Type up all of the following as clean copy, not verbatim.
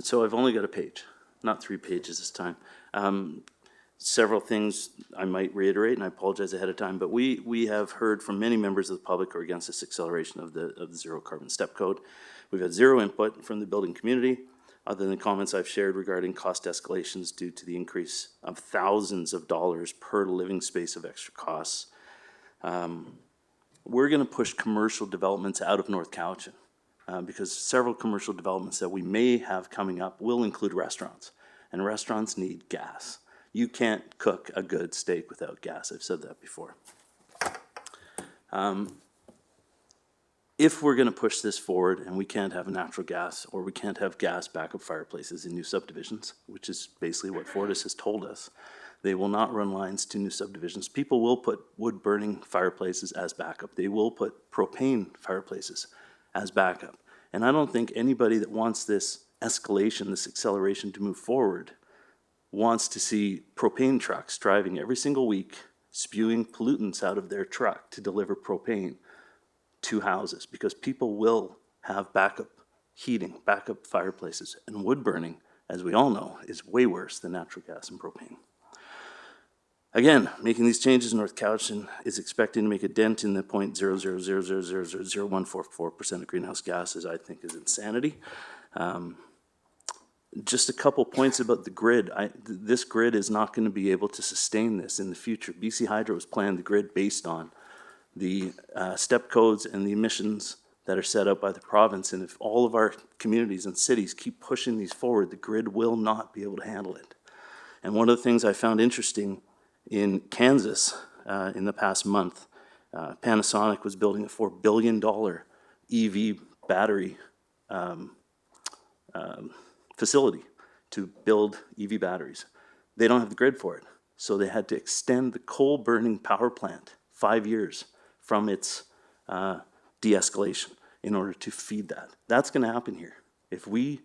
So I've only got a page, not 3 pages this time. Several things I might reiterate, and I apologize ahead of time, but we have heard from many members of the public who are against this acceleration of the zero carbon step code. We've had zero input from the building community, other than the comments I've shared regarding cost escalations due to the increase of thousands of dollars per living space of extra costs. We're going to push commercial developments out of North Cowichan because several commercial developments that we may have coming up will include restaurants, and restaurants need gas. You can't cook a good steak without gas. I've said that before. If we're going to push this forward and we can't have natural gas or we can't have gas backup fireplaces in new subdivisions, which is basically what Fortis has told us, they will not run lines to new subdivisions. People will put wood-burning fireplaces as backup. They will put propane fireplaces as backup. And I don't think anybody that wants this escalation, this acceleration to move forward, wants to see propane trucks driving every single week, spewing pollutants out of their truck to deliver propane to houses, because people will have backup heating, backup fireplaces, and wood burning, as we all know, is way worse than natural gas and propane. Again, making these changes in North Cowichan is expecting to make a dent in the 0.000000144% of greenhouse gases. I think is insanity. Just a couple points about the grid. This grid is not going to be able to sustain this in the future. BC Hydro has planned the grid based on the step codes and the emissions that are set out by the province. And if all of our communities and cities keep pushing these forward, the grid will not be able to handle it. And one of the things I found interesting in Kansas in the past month, Panasonic was building a $4 billion EV battery facility to build EV batteries. They don't have the grid for it, so they had to extend the coal-burning power plant 5 years from its de-escalation in order to feed that. That's going to happen here. If we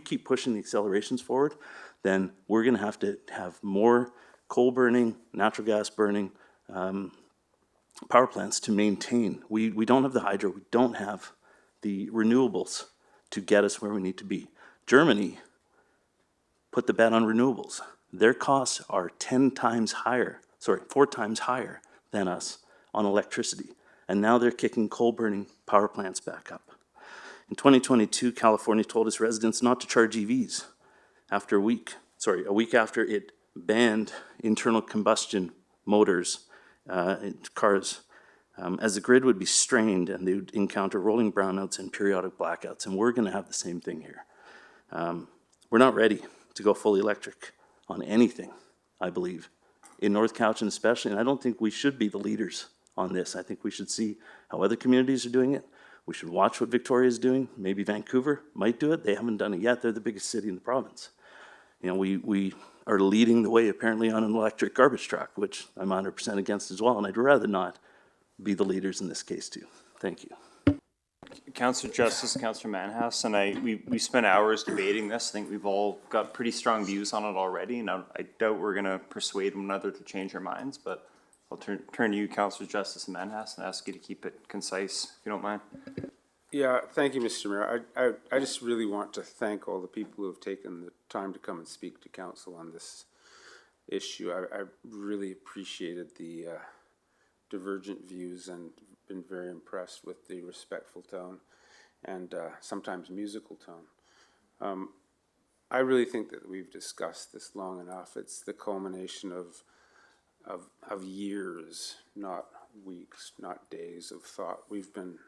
keep pushing the accelerations forward, then we're going to have more coal-burning, natural gas-burning power plants to maintain. We don't have the hydro, we don't have the renewables to get us where we need to be. Germany put the bet on renewables. Their costs are 4 times higher than us on electricity. And now they're kicking coal-burning power plants back up. In 2022, California told its residents not to charge EVs a week after it banned internal combustion motors in cars, as the grid would be strained and they would encounter rolling brownouts and periodic blackouts. And we're going to have the same thing here. We're not ready to go fully electric on anything, I believe, in North Cowichan especially, and I don't think we should be the leaders on this. I think we should see how other communities are doing it. We should watch what Victoria is doing. Maybe Vancouver might do it. They haven't done it yet. They're the biggest city in the province. You know, we are leading the way apparently on an electric garbage truck, which I'm 100% against as well, and I'd rather not be the leaders in this case too. Thank you. Councillor Justice, Councillor Manhas, and we spent hours debating this. I think we've all got pretty strong views on it already, and I doubt we're going to persuade one another to change our minds, but I'll turn to you, Councillor Justice and Manhas, and ask you to keep it concise, if you don't mind. Yeah, thank you, Mr. Mayor. I just really want to thank all the people who have taken the time to come and speak to council on this issue. I really appreciated the divergent views and been very impressed with the respectful tone and sometimes musical tone. I really think that we've discussed this long enough. It's the culmination of years, not weeks, not days of thought. We've been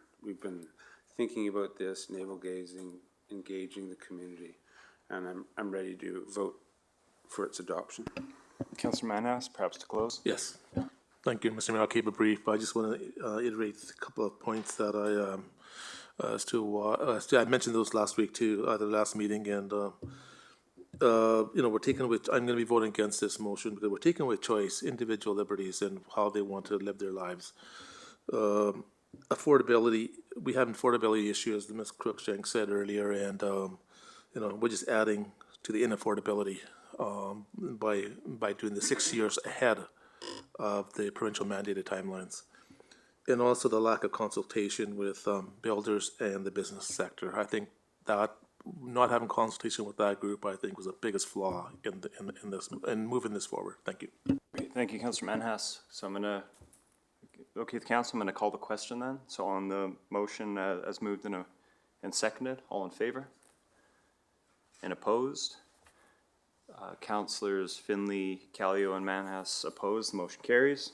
thinking about this, navel gazing, engaging the community, and I'm ready to vote for its adoption. Councillor Manhas, perhaps to close. Yes. Thank you, Mr. Mayor. I'll keep it brief. I just want to iterate a couple of points that I mentioned those last week too, at the last meeting, and we're taking away. I'm going to be voting against this motion because we're taking away choice, individual liberties, and how they want to live their lives. Affordability. We have an affordability issue, as Ms. Cruikshank said earlier, and we're just adding to the inaffordability by doing the 6 years ahead of the provincial mandated timelines, and also the lack of consultation with builders and the business sector. I think that not having consultation with that group, I think, was the biggest flaw in this, in moving this forward. Thank you. Great. Thank you, Councillor Manhas. So I'm gonna, okay with council, I'm gonna call the question then. So on the motion as moved and seconded, all in favor? And opposed? Councillors Findlay, Callio, and Manhas opposed. The motion carries.